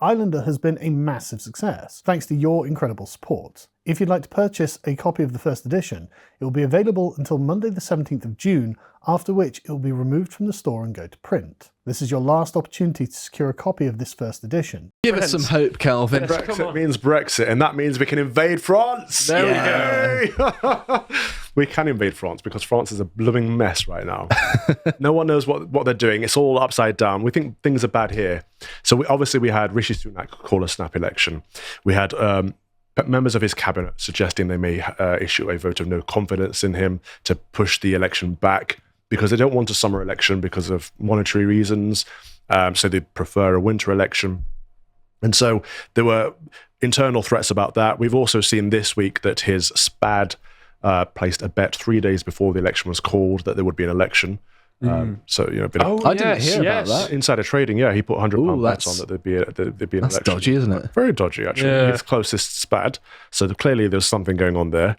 Islander has been a massive success, thanks to your incredible support. If you'd like to purchase a copy of the first edition, it will be available until Monday the 17th of June, after which it will be removed from the store and go to print. This is your last opportunity to secure a copy of this first edition. Give us some hope, Calvin. Brexit means Brexit, and that means we can invade France. There we go. We can invade France because France is a blooming mess right now. No one knows what they're doing. It's all upside down. We think things are bad here. So we had Rishi Sunak call a snap election. We had members of his cabinet suggesting they may issue a vote of no confidence in him to push the election back because they don't want a summer election because of monetary reasons. So they prefer a winter election. And so there were internal threats about that. We've also seen this week that his SPAD placed a bet 3 days before the election was called that there would be an election. So I didn't hear about that. Insider trading. Yeah, he put £100 bets on that there'd be an election. That's dodgy, isn't it? Very dodgy, actually. Yeah. His closest SPAD. So clearly there's something going on there.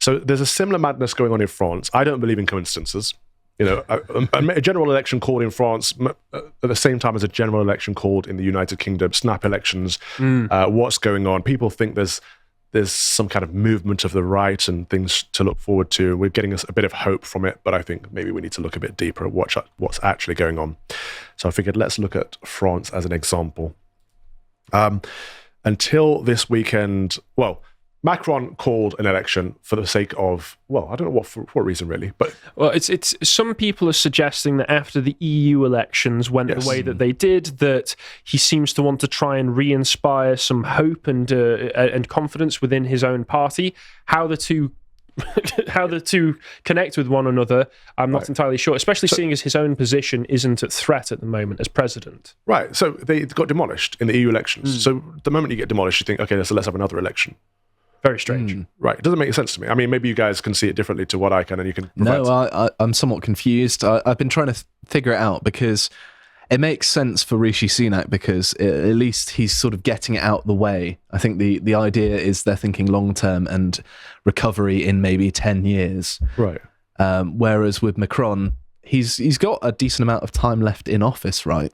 So there's a similar madness going on in France. I don't believe in coincidences. A general election called in France at the same time as a general election called in the United Kingdom. Snap elections. What's going on? People think there's some kind of movement of the right and things to look forward to. We're getting a bit of hope from it, but I think maybe we need to look a bit deeper at what's actually going on. So I figured let's look at France as an example. Until this weekend, Macron called an election for the sake of, I don't know for what reason really, but it's some people are suggesting that after the EU elections went the way that they did, that he seems to want to try and re-inspire some hope and confidence within his own party. How the two connect with one another, I'm not entirely sure, especially seeing as his own position isn't at threat at the moment as president. Right, so they got demolished in the EU elections. So the moment you get demolished, you think, okay, so let's have another election. Very strange. Right. It doesn't make sense to me. I mean, maybe you guys can see it differently to what I can, and you can provide. No, I'm somewhat confused. I've been trying to figure it out because it makes sense for Rishi Sunak because at least he's sort of getting it out the way. I think the idea is they're thinking long-term and recovery in maybe 10 years. Right. Whereas with Macron, he's got a decent amount of time left in office, right?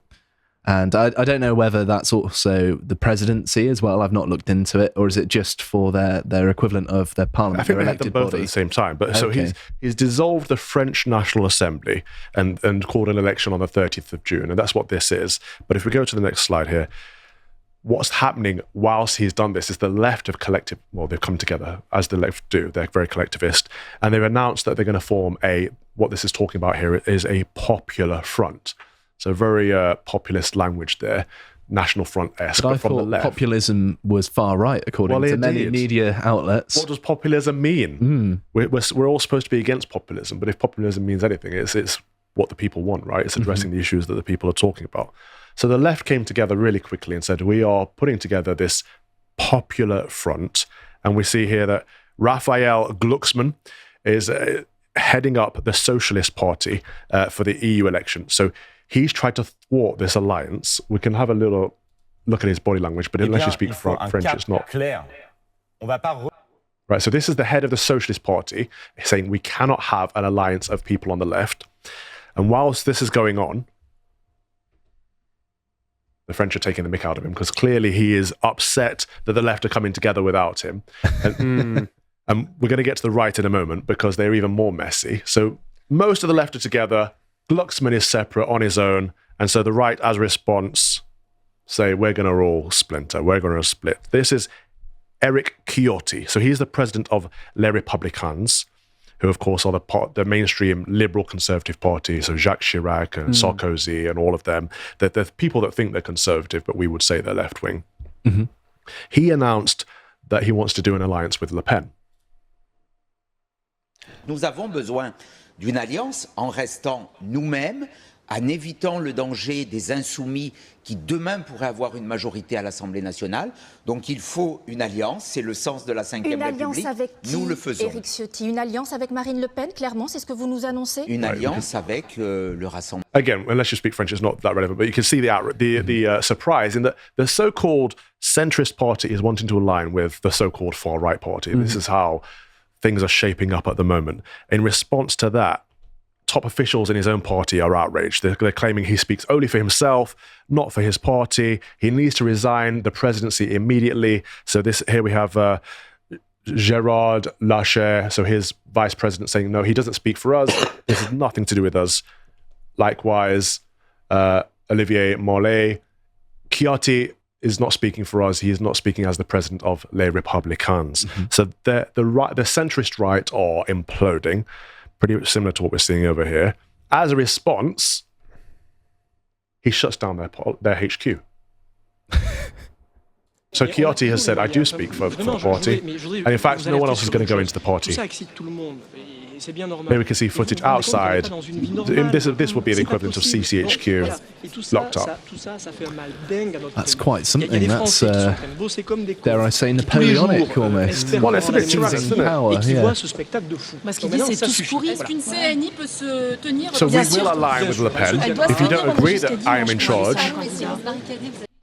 And I don't know whether that's also the presidency as well. I've not looked into it, or is it just for their equivalent of their parliament? I think their they had them both body? at the same time. But Okay. so he's dissolved the French National Assembly and called an election on the 30th of June, and that's what this is. But if we go to the next slide here, what's happening whilst he's done this is the left have they've come together, as the left do. They're very collectivist, and they've announced that they're going to form what this is talking about here is a popular front. So very populist language there, National Front-esque, but from the left. Populism was far right, according to many media outlets. What does populism mean? We're all supposed to be against populism, but if populism means anything, it's what the people want, right? It's addressing the issues that the people are talking about. So the left came together really quickly and said, we are putting together this popular front. And we see here that Raphael Glucksmann is heading up the Socialist Party for the EU election. So he's tried to thwart this alliance. We can have a little look at his body language, but unless you speak French, it's not. Right, so this is the head of the Socialist Party saying we cannot have an alliance of people on the left. And whilst this is going on, the French are taking the mick out of him because clearly he is upset that the left are coming together without him. And we're going to get to the right in a moment because they're even more messy. So most of the left are together. Glucksmann is separate on his own, and so the right, as a response, say, we're going to all splinter, we're going to split. This is Eric Ciotti. So he's the president of Les Républicains, who, of course, are the mainstream liberal conservative party, so Jacques Chirac and Sarkozy and all of them. They're people that think they're conservative, but we would say they're left-wing. He announced that he wants to do an alliance with Le Pen. Nous avons besoin d'une alliance en restant nous-mêmes, en évitant le danger des insoumis qui demain pourraient avoir une majorité à l'Assemblée nationale. Donc il faut une alliance, c'est le sens de la Ve République. Une alliance avec qui, nous le faisons. Eric Ciotti? Une alliance avec Marine Le Pen, clairement, c'est ce que vous nous annoncez? Une alliance avec le Rassemblement. Again, unless you speak French, it's not that relevant, but you can see the surprise in that the so-called centrist party is wanting to align with the so-called far-right party. This is how things are shaping up at the moment. In response to that, top officials in his own party are outraged. They're claiming he speaks only for himself, not for his party. He needs to resign the presidency immediately. So here we have Gérard Larcher, so his vice president, saying, no, he doesn't speak for us. This has nothing to do with us. Likewise, Olivier Mollet, Ciotti is not speaking for us. He is not speaking as the president of Les Républicains. So the centrist right are imploding, pretty similar to what we're seeing over here. As a response, he shuts down their HQ. So Ciotti has said, I do speak for the party, and in fact, no one else is going to go into the party. Here we can see footage outside. This would be the equivalent of CCHQ locked up. That's quite something. That's, dare I say, Napoleonic almost. Well, it's a bit tyrannous, isn't it? Power, yeah. So we will align with Le Pen. If you don't agree that I am in charge,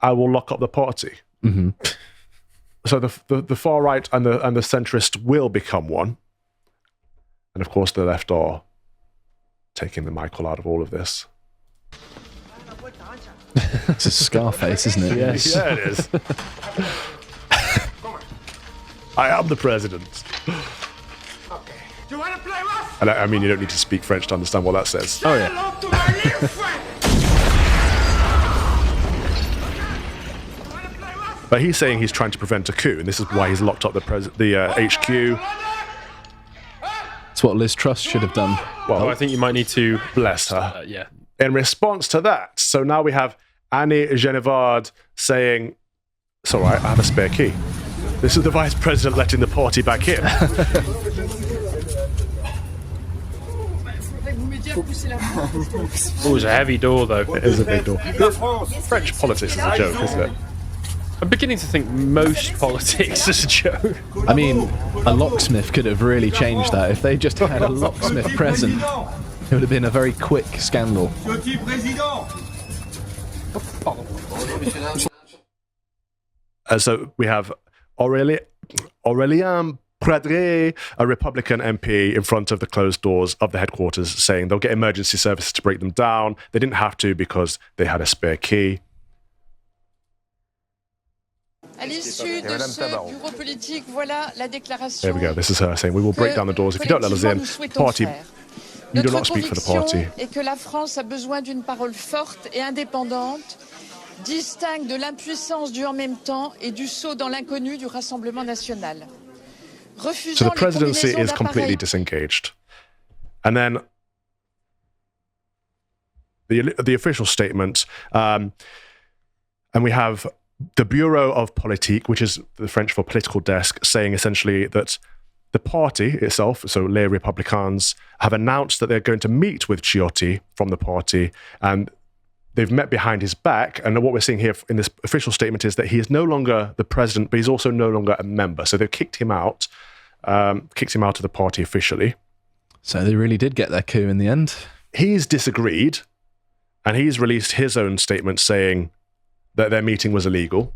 I will lock up the party. So the far right and the centrist will become one. And of course, the left are taking the Michael out of all of this. It's a Scarface, isn't it? Yes. Yeah, it is. I am the president. Okay. Do you want to play rough? And I mean, you don't need to speak French to understand what that says. Oh, yeah. Hello to my little friend. But he's saying he's trying to prevent a coup, and this is why he's locked up the HQ. It's what Liz Truss should have done. Well, I think you might need to bless her. yeah. In response to that, so now we have Annie Genevard saying, it's all right, I have a spare key. This is the vice president letting the party back in. Oh, it's a heavy door, though. It is a big door. French politics is a joke, isn't it? I'm beginning to think most politics is a joke. I mean, a locksmith could have really changed that. If they just had a locksmith present, it would have been a very quick scandal. So we have Aurélien Pradré, a Republican MP, in front of the closed doors of the headquarters, saying they'll get emergency services to break them down. They didn't have to because they had a spare key. À l'issue de ce bureau politique, voilà la déclaration. There we go. This is her saying, we will break down the doors if you don't let us in. Party, you do not speak for the party. Et que la France a besoin d'une parole forte et indépendante, distincte de l'impuissance du en même temps et du saut dans l'inconnu du Rassemblement national. So the presidency is completely disengaged. And then the official statement, and we have the Bureau of Politique, which is the French for political desk, saying essentially that the party itself, so Les Républicains, have announced that they're going to meet with Ciotti from the party, and they've met behind his back. And what we're seeing here in this official statement is that he is no longer the president, but he's also no longer a member. So they've kicked him out of the party officially. So they really did get their coup in the end. He's disagreed, and he's released his own statement saying that their meeting was illegal.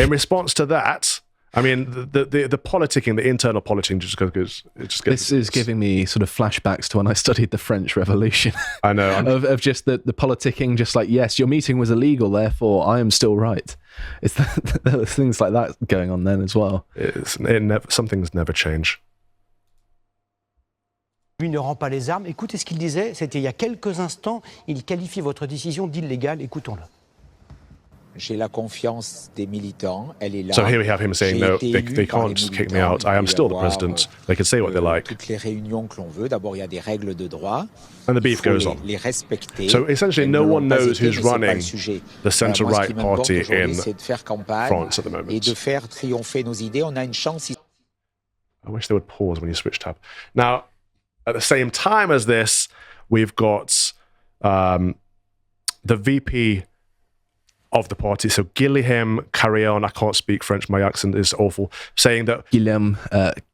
In response to that, I mean, the politicking, the internal politicking just goes. This is giving me sort of flashbacks to when I studied the French Revolution. I know. of just the politicking, just like, yes, your meeting was illegal, therefore I am still right. It's there were things like that going on then as well. Some things never change. Lui ne rend pas les armes. Écoutez ce qu'il disait, c'était il y a quelques instants. Il qualifie votre décision d'illégale. Écoutons-le. J'ai la confiance des militants. Elle est là. So here we have him saying, no, they can't kick me out. I am still the president. They can say what they like. Toutes les réunions que l'on veut. D'abord, il y a des règles de droit. And the beef goes on. Les respecter. So essentially, no one knows who's running the centre-right party in France at the moment. Et de faire triompher nos idées. On a une chance. I wish they would pause when you switch tab. Now, at the same time as this, we've got the VP of the party, so Guillaume Carillon, I can't speak French, my accent is awful, saying that... Guillaume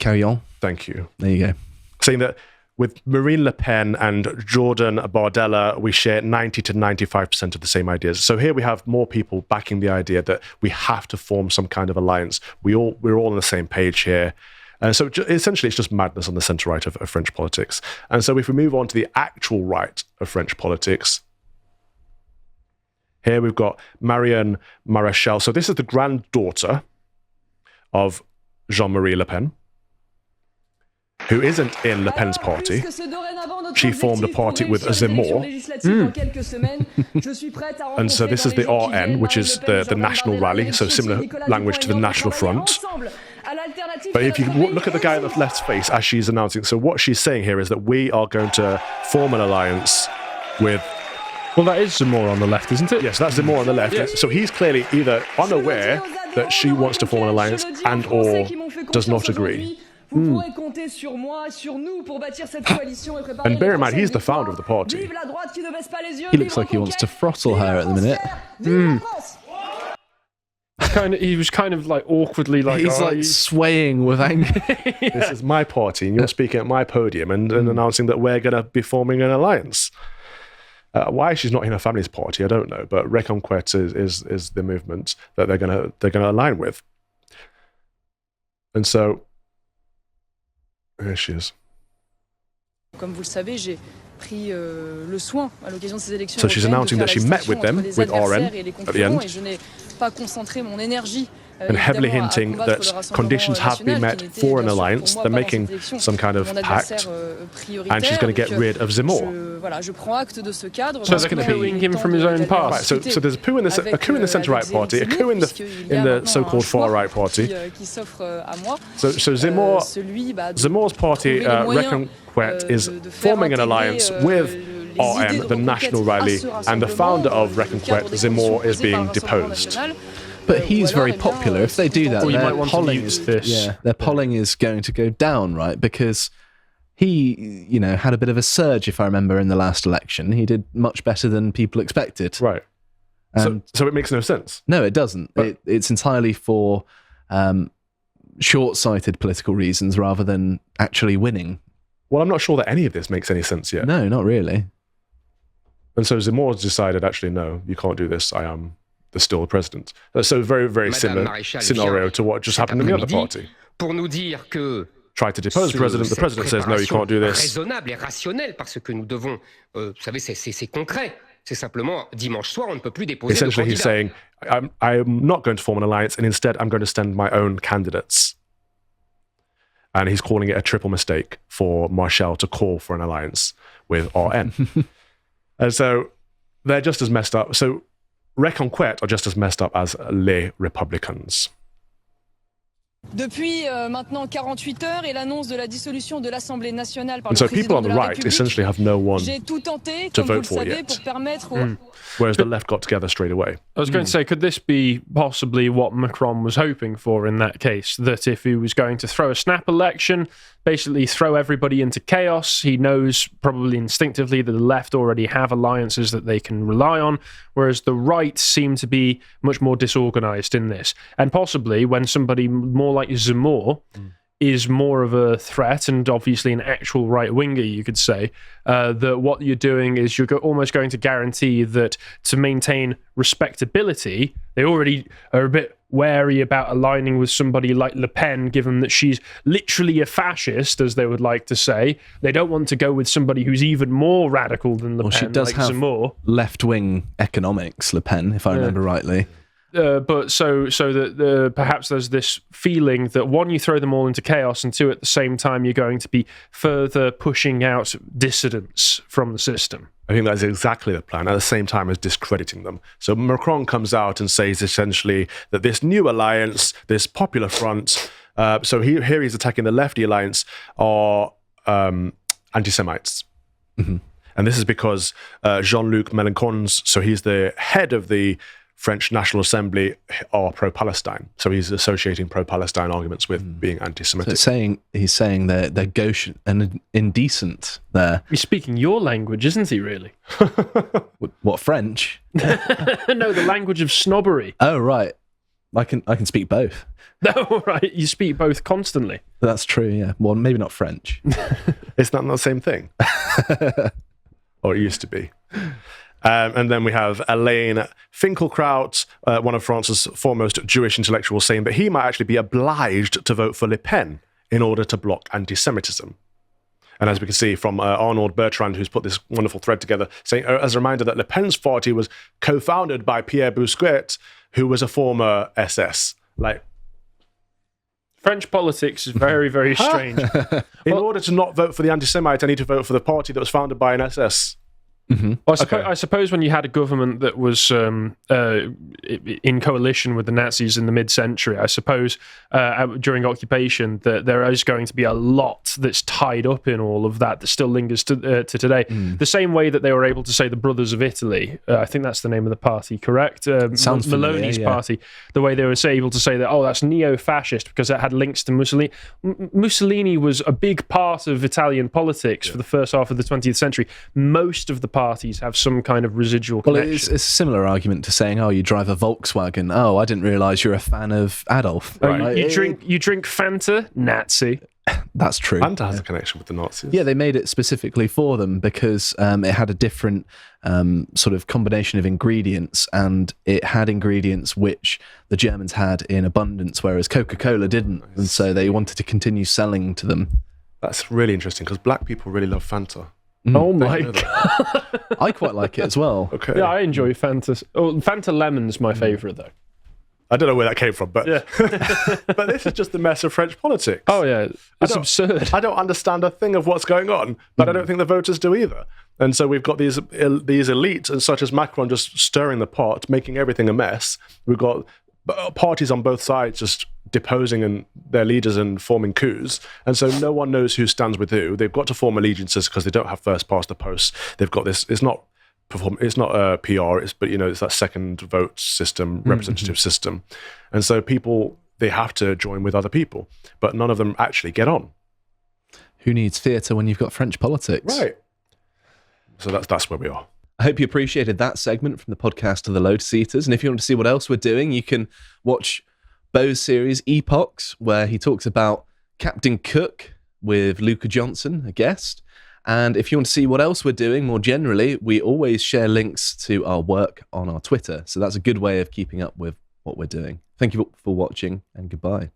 Carillon. Thank you. There you go. Saying that with Marine Le Pen and Jordan Bardella, we share 90 to 95% of the same ideas. So here we have more people backing the idea that we have to form some kind of alliance. We're all on the same page here. And so essentially it's just madness on the centre-right of French politics. And so if we move on to the actual right of French politics, here we've got Marianne Maréchal. So this is the granddaughter of Jean-Marie Le Pen, who isn't in Le Pen's party. She formed a party with Zemmour. And so this is the RN, which is the National Rally, so similar language to the National Front. But if you look at the guy on the left's face as she's announcing, so what she's saying here is that we are going to form an alliance with... Well, that is Zemmour on the left, isn't it? Yes, that's Zemmour on the left. Yes. So he's clearly either unaware that she wants to form an alliance and or does not agree. And bear in mind, he's the founder of the party. He looks like he wants to throttle her at the minute. He was kind of like awkwardly like... He's like swaying with anger. This is my party and you're speaking at my podium and announcing that we're going to be forming an alliance. Why she's not in her family's party, I don't know, but Reconquête is the movement that they're gonna align with. And so, there she is. So she's announcing that she met with them, with RN, at the end. And heavily hinting that conditions have been met for an alliance. They're making some kind of pact, and she's going to get rid of Zemmour. So they're cooing him from his own party. Right, so there's a coup in the centre-right party, a coup in the so-called far-right party. So Zemmour's party, Reconquête, is forming an alliance with RN, the National Rally, and the founder of Reconquête, Zemmour, is being deposed. But he's very popular. If they do that, their polling is going to go down, right? Because he, had a bit of a surge, if I remember, in the last election. He did much better than people expected. Right. So it makes no sense. No, it doesn't. It's entirely for short-sighted political reasons rather than actually winning. Well, I'm not sure that any of this makes any sense yet. No, not really. And so Zemmour's decided, actually, no, you can't do this. I am still the president. So very, very similar scenario to what just happened in the other party. Tried to depose the president says, no, you can't do this. Essentially, he's saying, I'm not going to form an alliance, and instead I'm going to send my own candidates. And he's calling it a triple mistake for Maréchal to call for an alliance with RN. And so they're just as messed up. So Reconquête are just as messed up as Les Républicains. Depuis maintenant 48 heures et l'annonce de la dissolution de l'Assemblée nationale par le président de la République, essentially have no one j'ai tout tenté, to comme vote vous le for savez, yet. pour permettre Whereas the left got together straight away. I was going to say, could this be possibly what Macron was hoping for in that case? That if he was going to throw a snap election, basically throw everybody into chaos, he knows probably instinctively that the left already have alliances that they can rely on, whereas the right seem to be much more disorganized in this. And possibly when somebody more like Zemmour is more of a threat, and obviously an actual right-winger, you could say, that what you're doing is you're almost going to guarantee that to maintain respectability, they already are a bit wary about aligning with somebody like Le Pen, given that she's literally a fascist, as they would like to say. They don't want to go with somebody who's even more radical than Le Pen, she does like have Zemmour. Left-wing economics, Le Pen, if I remember rightly. But so that perhaps there's this feeling that one, you throw them all into chaos, and two, at the same time, you're going to be further pushing out dissidents from the system. I think that's exactly the plan, at the same time as discrediting them. So Macron comes out and says essentially that this new alliance, this popular front, so here he's attacking the lefty alliance, are anti-Semites. Mm-hmm. And this is because Jean-Luc Mélenchon's, so he's the head of the French National Assembly, are pro-Palestine. So he's associating pro-Palestine arguments with being anti-Semitic. So he's saying they're gauche and indecent there. He's speaking your language, isn't he, really? What, French? No, the language of snobbery. Oh, right. I can speak both. No, right. You speak both constantly. That's true, yeah. Well, maybe not French. It's not the same thing. Or it used to be. And then we have Alain Finkielkraut, one of France's foremost Jewish intellectuals, saying that he might actually be obliged to vote for Le Pen in order to block anti-Semitism. And as we can see from Arnold Bertrand, who's put this wonderful thread together, saying as a reminder that Le Pen's party was co-founded by Pierre Bousquet, who was a former SS. Like, French politics is very, very strange. In order to not vote for the anti-Semite, I need to vote for the party that was founded by an SS. Mm-hmm. Well, I suppose when you had a government that was in coalition with the Nazis in the mid-century, I suppose during occupation, that there is going to be a lot that's tied up in all of that still lingers to today. The same way that they were able to say the Brothers of Italy, I think that's the name of the party, correct? Sounds Maloney's familiar, yeah. party. The way they were able to say that, oh, that's neo-fascist because it had links to Mussolini. Mussolini was a big part of Italian politics for the first half of the 20th century. Most of the parties have some kind of residual connection. Well, it's a similar argument to saying, oh, you drive a Volkswagen. Oh, I didn't realise you're a fan of Adolf. Oh, you drink Fanta? Nazi. That's true. Fanta has a connection with the Nazis. Yeah, they made it specifically for them because it had a different sort of combination of ingredients, and it had ingredients which the Germans had in abundance, whereas Coca-Cola didn't. And so they wanted to continue selling to them. That's really interesting because black people really love Fanta. Oh my God. I quite like it as well. Okay. Yeah, I enjoy Fanta. Oh, Fanta Lemon's my favourite, though. I don't know where that came from, but Yeah. but this is just the mess of French politics. Oh, yeah. It's absurd. I don't understand a thing of what's going on, but I don't think the voters do either. And so we've got these elites, and such as Macron, just stirring the pot, making everything a mess. We've got parties on both sides just deposing their leaders and forming coups, and so no one knows who stands with who. They've got to form allegiances because they don't have first past the post. They've got this. It's not PR. It's that second vote system, representative system, and so people, they have to join with other people, but none of them actually get on. Who needs theatre when you've got French politics? Right. So that's where we are. I hope you appreciated that segment from the podcast of the Lotus Eaters. And if you want to see what else we're doing, you can watch Beau's series Epochs, where he talks about Captain Cook with Luca Johnson, a guest. And if you want to see what else we're doing more generally, we always share links to our work on our Twitter. So that's a good way of keeping up with what we're doing. Thank you for watching, and goodbye.